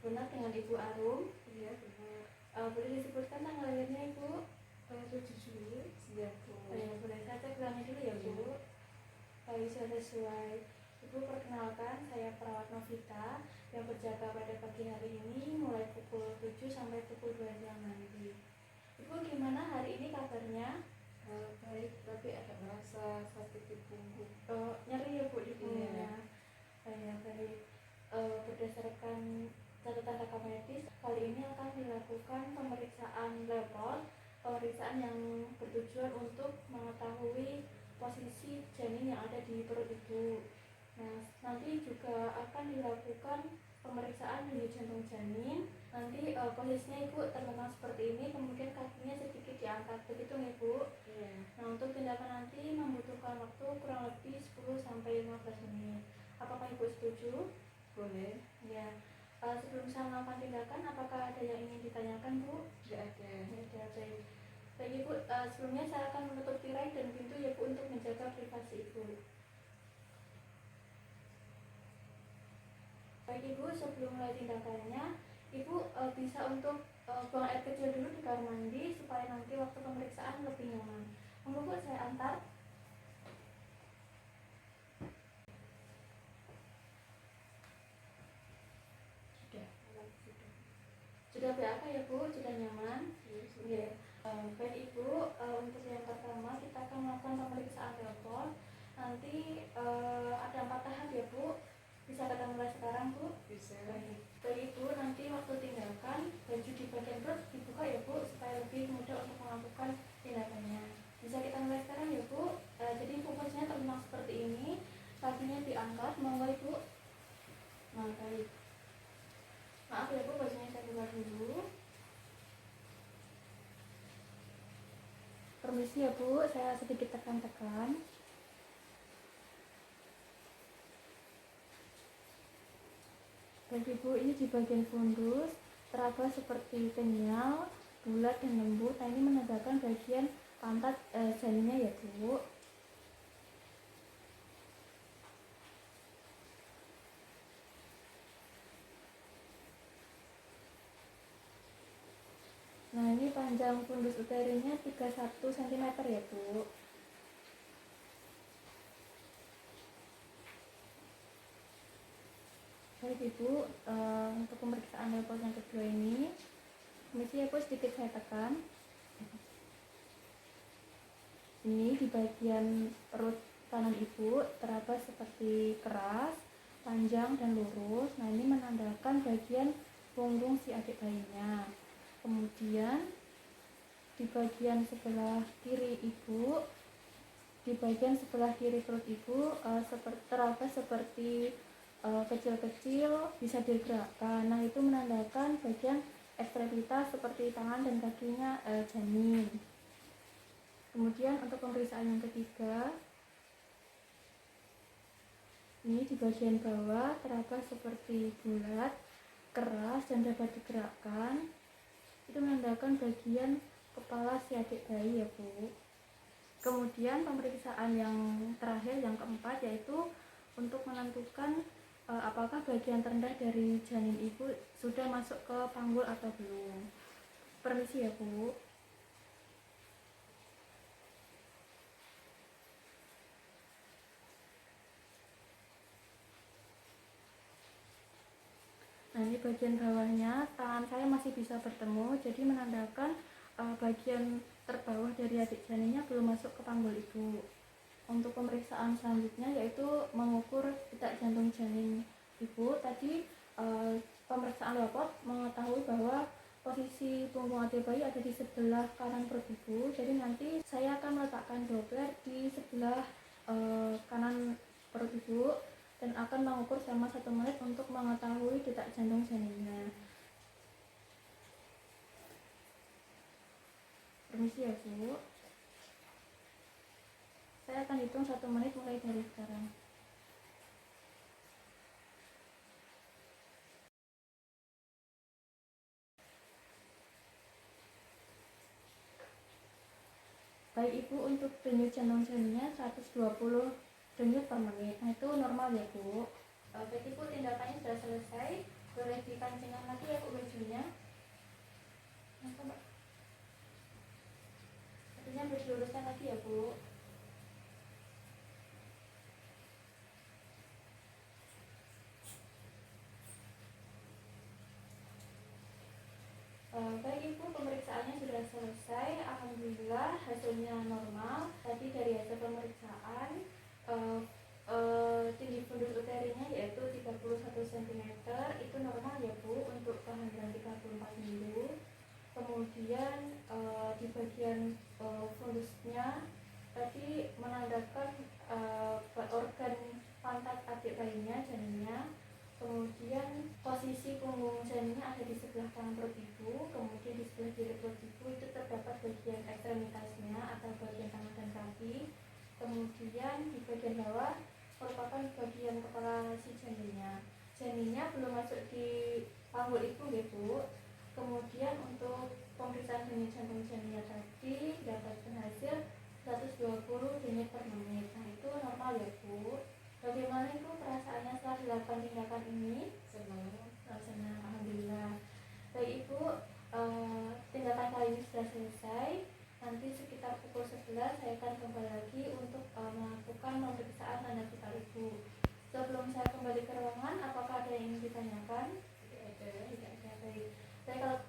Benar dengan Ibu Arum? Iya benar. Boleh disebutkan tanggal lahirnya Ibu? 7 Juli 90. Ya, boleh saya cek ulangi dulu ya Bu. Baik, sudah sesuai. Ibu, perkenalkan, saya perawat Novita yang berjaga pada pagi hari ini mulai pukul 7 sampai pukul 2 siang nanti. Ibu, gimana hari ini kabarnya? Baik, tapi ada merasa sakit di punggung. Nyeri ya Bu di punggungnya? Iya. Baik. Berdasarkan catatan rekam medis, kali ini akan dilakukan pemeriksaan labor, pemeriksaan yang bertujuan untuk mengetahui posisi janin yang ada di perut ibu. Nah, nanti juga akan dilakukan pemeriksaan denyut jantung janin. Nanti posisinya ibu terletak seperti ini, kemudian kakinya sedikit diangkat, begitu nih Bu? Iya. Nah, untuk tindakan nanti membutuhkan waktu kurang lebih 10-15 menit. Apakah ibu setuju? Boleh. Ya. Sebelum saya melakukan tindakan, apakah ada yang ingin ditanyakan Bu? Tidak ada. Tidak ada. Baik Ibu, sebelumnya saya akan menutup tirai dan pintu ya Bu untuk menjaga privasi Ibu. Baik Ibu, sebelum mulai tindakannya, Ibu bisa untuk buang air kecil dulu di kamar mandi supaya nanti waktu pemeriksaan lebih nyaman. Monggo Bu, saya antar. Sudah BAK ya Bu, sudah nyaman? Iya. Baik Ibu, untuk yang pertama kita akan melakukan pemeriksaan telepon. Nanti ada 4 tahap ya Bu. Bisa kita mulai sekarang Bu? Bisa. Baik Ibu, nanti waktu tindakan baju di bagian perut dibuka ya Bu supaya lebih mudah untuk melakukan tindakannya. Bisa kita mulai sekarang ya Bu. Jadi fokusnya terbentuk seperti ini, kakinya diangkat, monggo Ibu. Nah, baik. Maaf ya Bu, bajunya saya buka dulu. Permisi ya Bu, saya sedikit tekan-tekan. Baik Ibu, ini di bagian fundus teraba seperti kenyal, bulat dan lembut. Nah, ini menandakan bagian pantat janinnya ya Bu. Nah, ini panjang fundus uterinya 31 cm ya Bu. Baik Ibu, untuk pemeriksaan level yang kedua ini, permisi ya Bu, sedikit saya tekan. Ini di bagian perut kanan Ibu teraba seperti keras, panjang dan lurus. Nah, ini menandakan bagian punggung si adik bayinya. Kemudian di bagian sebelah kiri Ibu, di bagian sebelah kiri perut Ibu teraba seperti kecil-kecil, bisa digerakkan. Nah, itu menandakan bagian ekstremitas seperti tangan dan kakinya janin. Kemudian untuk pemeriksaan yang ketiga, ini di bagian bawah teraba seperti bulat, keras dan dapat digerakkan. Itu menandakan bagian kepala si adik bayi ya Bu. Kemudian pemeriksaan yang terakhir, yang keempat, yaitu untuk menentukan apakah bagian terendah dari janin ibu sudah masuk ke panggul atau belum. Permisi ya Bu. Nah, ini bagian bawahnya, tangan saya masih bisa bertemu, jadi menandakan bagian terbawah dari adik janinnya belum masuk ke panggul ibu. Untuk pemeriksaan selanjutnya yaitu mengukur detak jantung janin ibu. Tadi pemeriksaan lapor mengetahui bahwa posisi punggung adik bayi ada di sebelah kanan perut ibu. Jadi nanti saya akan meletakkan Doppler di sebelah kanan perut ibu dan akan mengukur selama 1 menit untuk mengetahui detak jantung janinnya. Permisi ya Bu. Saya akan hitung 1 menit mulai dari sekarang. Baik Ibu, untuk denyut jantung janinnya 120 denyut per menit. Nah, itu normal ya Bu. Baik Ibu, tindakannya sudah selesai. Boleh dikancingkan lagi ya Bu bajunya. Kenapa Mbak? Bajunya boleh diluruskan lagi ya Bu. Baik Ibu, pemeriksaannya sudah selesai. Alhamdulillah hasilnya normal. Tadi dari hasil pemeriksaan tinggi fundus uterinya yaitu 31 cm, itu normal ya Bu untuk kehamilan 34 minggu. Kemudian di bagian fundusnya tadi menandakan organ pantat adik bayinya, janinnya. Kemudian posisi punggung janinnya ada di sebelah kanan perut ibu, kemudian di sebelah kiri perut ibu itu terdapat bagian ekstremitasnya atau bagian tangan dan kaki. Kemudian di bagian bawah merupakan bagian kepala si janinnya. Janinnya belum masuk di panggul ibu ya Bu. Kemudian untuk pemeriksaan denyut jantung janinnya tadi dapatkan hasil 120 denyut per menit. Nah itu normal ya Bu. Bagaimana itu perasaannya setelah dilakukan tindakan ini? Senang. Senang, alhamdulillah. Baik Ibu, tindakan kali ini sudah selesai. Nanti sekitar pukul 11 saya akan kembali lagi untuk melakukan pemeriksaan tanda vital Ibu. Sebelum saya kembali ke ruangan, apakah ada yang ingin ditanyakan? Tidak ada. Tidak ada, baik. Baik, kalau